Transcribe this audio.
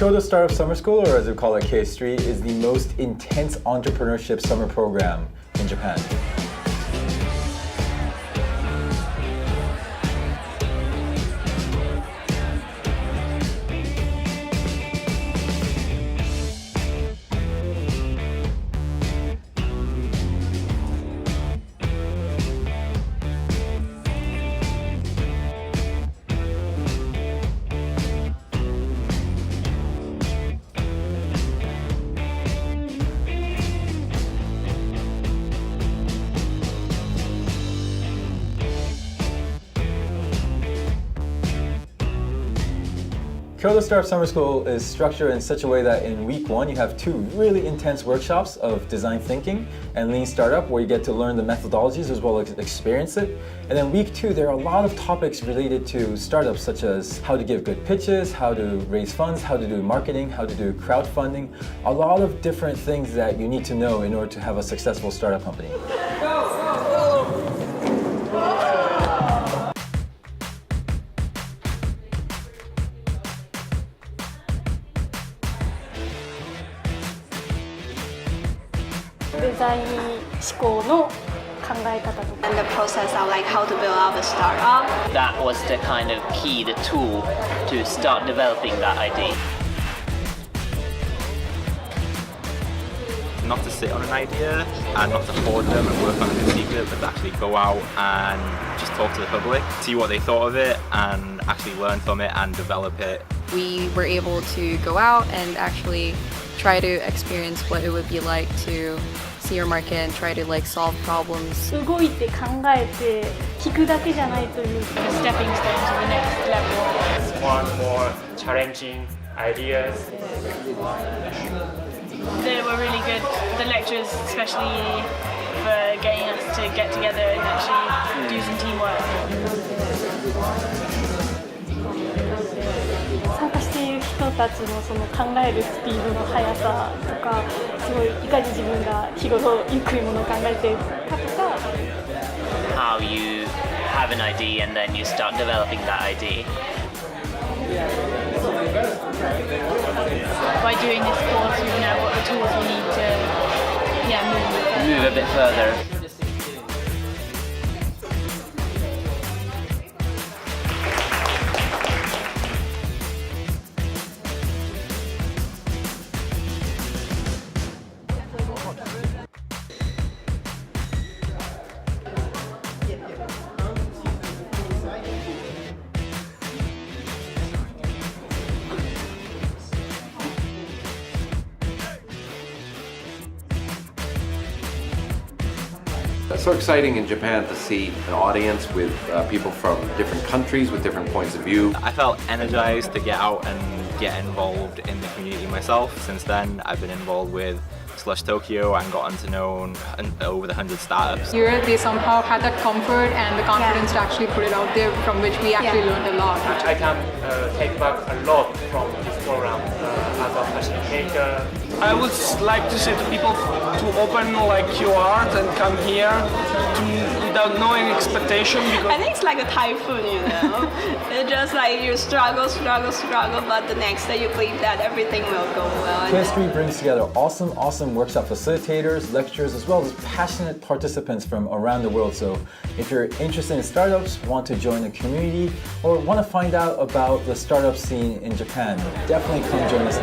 Kyoto Startup Summer School, or as we call it KS3, is the most intense entrepreneurship summer program in Japan. Kyoto Startup Summer School is structured in such a way that in week 1 you have 2 really intense workshops of design thinking and lean startup where you get to learn the methodologies as well as experience it. And then week 2 there are a lot of topics related to startups such as how to give good pitches, how to raise funds, how to do marketing, how to do crowdfunding. A lot of different things that you need to know in order to have a successful startup company. And the process of like how to build up a startup. That was the kind of key, the tool to start developing that idea. Not to sit on an idea and not to hoard them and work on it in secret, but to actually go out and just talk to the public, see what they thought of it and actually learn from it and develop it. We were able to go out and actually try to experience what it would be like to see your market and try to like solve problems. 動いて考えて聞くだけじゃないというか stepping stone to the next level. More and more challenging ideas. They were really good, the lecturers especially for getting us to get together and actually do some teamwork. 参加している人たちのその考えるスピードの速さとか、すごいいかに自分が日頃ゆっくりものを考えているかとか。How you have an idea and then you start developing that idea. By doing this course, we know what the tools we need to move a bit further. It's so exciting in Japan to see an audience with people from different countries with different points of view. I felt energized to get out and get involved in the community myself. Since then, I've been involved with Slush Tokyo and gotten to know over the 100 startups. Here they somehow had that comfort and the confidence to actually put it out there, from which we actually learned a lot. I can take back a lot from this program as a facilitator. I would like to say to people to open like your heart and come here without knowing expectation. Because I think it's like a typhoon, you know. It's just like you struggle, but the next day you believe that everything will go well. KS3 brings together awesome workshop facilitators, lecturers, as well as passionate participants from around the world. So if you're interested in startups, want to join the community, or want to find out about the startup scene in Japan, definitely come join us.